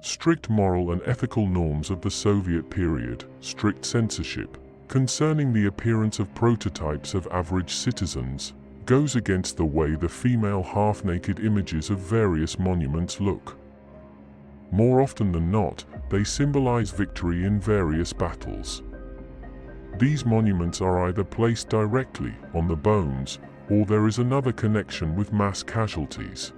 strict moral and ethical norms of the Soviet period, strict censorship, concerning the appearance of prototypes of average citizens, goes against the way the female half-naked images of various monuments look. More often than not, they symbolize victory in various battles. These monuments are either placed directly on the bones, or there is another connection with mass casualties.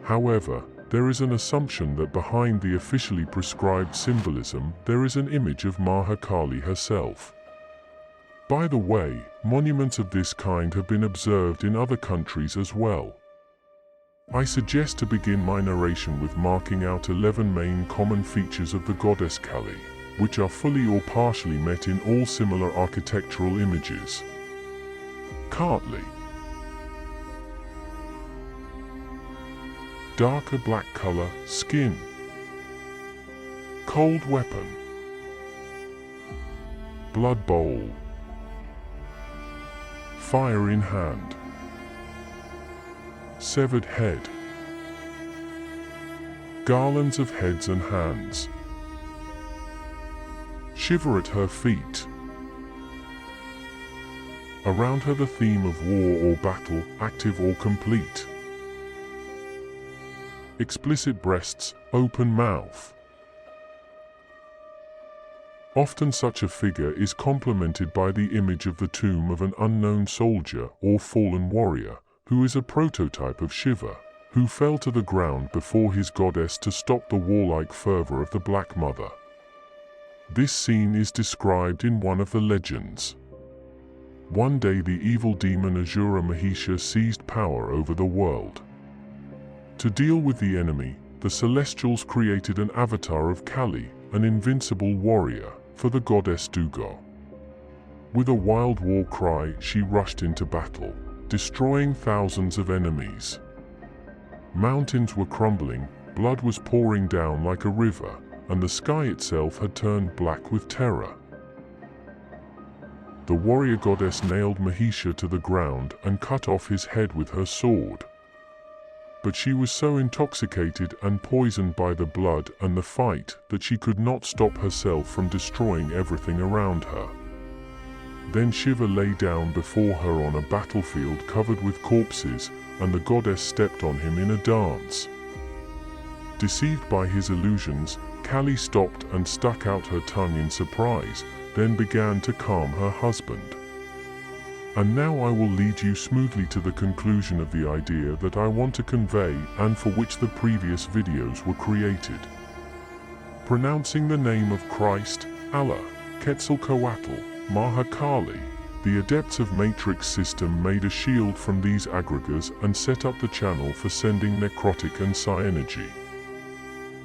However, there is an assumption that behind the officially prescribed symbolism there is an image of Mahakali herself. By the way, monuments of this kind have been observed in other countries as well. I suggest to begin my narration with marking out 11 main common features of the goddess Kali, which are fully or partially met in all similar architectural images. Kartli. Darker black color, skin. Cold weapon. Blood bowl. Fire in hand. Severed head. Garlands of heads and hands. Shiver at her feet. Around her the theme of war or battle, active or complete. Explicit breasts, open mouth. Often such a figure is complemented by the image of the tomb of an unknown soldier or fallen warrior, who is a prototype of Shiva, who fell to the ground before his goddess to stop the warlike fervor of the Black Mother. This scene is described in one of the legends. One day the evil demon Asura Mahisha seized power over the world. To deal with the enemy, the Celestials created an avatar of Kali, an invincible warrior, for the goddess Durga. With a wild war cry, she rushed into battle, destroying thousands of enemies. Mountains were crumbling, blood was pouring down like a river, and the sky itself had turned black with terror. The warrior goddess nailed Mahisha to the ground and cut off his head with her sword. But she was so intoxicated and poisoned by the blood and the fight that she could not stop herself from destroying everything around her. Then Shiva lay down before her on a battlefield covered with corpses, and the goddess stepped on him in a dance. Deceived by his illusions, Kali stopped and stuck out her tongue in surprise, then began to calm her husband. And now I will lead you smoothly to the conclusion of the idea that I want to convey and for which the previous videos were created. Pronouncing the name of Christ, Allah, Quetzalcoatl, Mahakali, the adepts of Matrix system made a shield from these aggregators and set up the channel for sending necrotic and psi energy.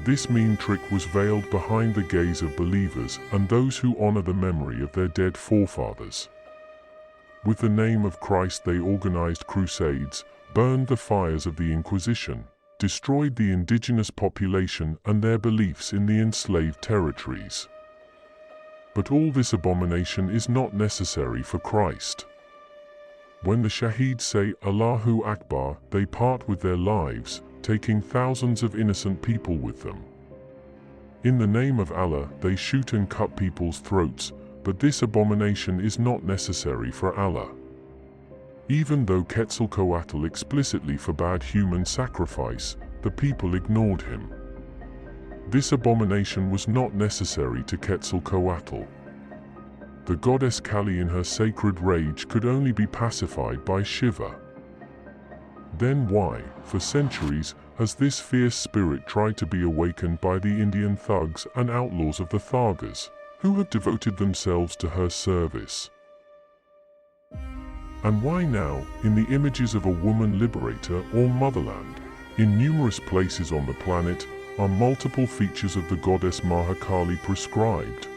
This mean trick was veiled behind the gaze of believers and those who honor the memory of their dead forefathers. With the name of Christ they organized crusades, burned the fires of the Inquisition, destroyed the indigenous population and their beliefs in the enslaved territories. But all this abomination is not necessary for Christ. When the Shaheeds say Allahu Akbar, they part with their lives, taking thousands of innocent people with them. In the name of Allah, they shoot and cut people's throats, but this abomination is not necessary for Allah. Even though Quetzalcoatl explicitly forbade human sacrifice, the people ignored him. This abomination was not necessary to Quetzalcoatl. The goddess Kali in her sacred rage could only be pacified by Shiva. Then why, for centuries, has this fierce spirit tried to be awakened by the Indian thugs and outlaws of the Thargas, who have devoted themselves to her service? And why now, in the images of a woman liberator or motherland, in numerous places on the planet, are multiple features of the goddess Mahakali prescribed?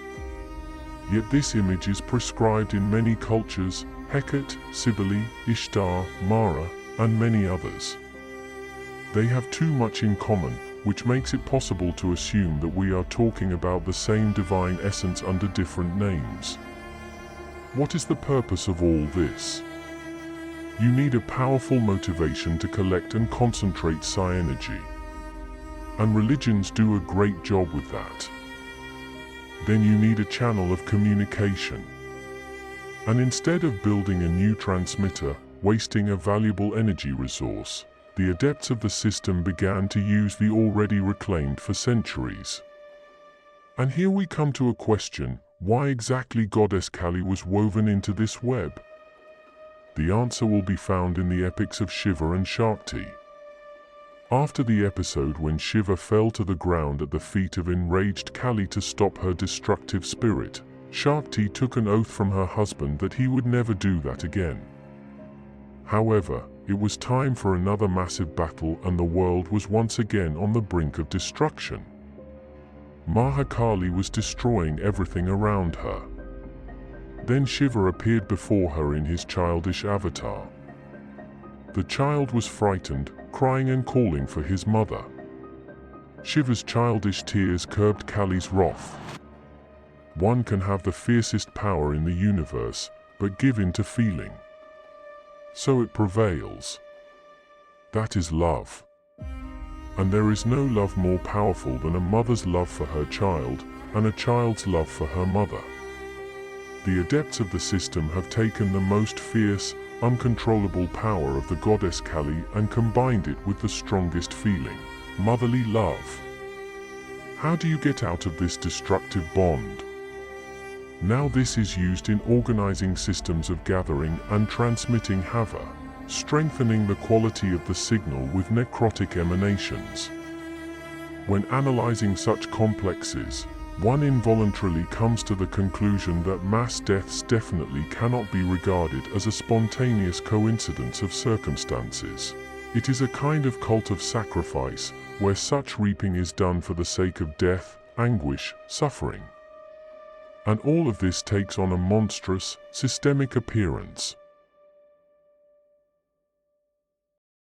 Yet this image is prescribed in many cultures: Hecate, Cybele, Ishtar, Mara, and many others. They have too much in common, which makes it possible to assume that we are talking about the same divine essence under different names. What is the purpose of all this? You need a powerful motivation to collect and concentrate psi energy. and religions do a great job with that. Then you need a channel of communication. And instead of building a new transmitter, wasting a valuable energy resource, the adepts of the system began to use the already reclaimed for centuries. And here we come to a question: why exactly Goddess Kali was woven into this web? The answer will be found in the epics of Shiva and Shakti. After the episode when Shiva fell to the ground at the feet of enraged Kali to stop her destructive spirit, Shakti took an oath from her husband that he would never do that again. However, it was time for another massive battle, and the world was once again on the brink of destruction. Mahakali was destroying everything around her. Then Shiva appeared before her in his childish avatar. The child was frightened, crying and calling for his mother. Shiva's childish tears curbed Kali's wrath. One can have the fiercest power in the universe, but give in to feeling. So it prevails. That is love. And there is no love more powerful than a mother's love for her child, and a child's love for her mother. The adepts of the system have taken the most fierce, uncontrollable power of the goddess Kali and combined it with the strongest feeling, motherly love. How do you get out of this destructive bond? Now this is used in organizing systems of gathering and transmitting hava, strengthening the quality of the signal with necrotic emanations. When analyzing such complexes, one involuntarily comes to the conclusion that mass deaths definitely cannot be regarded as a spontaneous coincidence of circumstances. It is a kind of cult of sacrifice, where such reaping is done for the sake of death, anguish, suffering. And all of this takes on a monstrous, systemic appearance.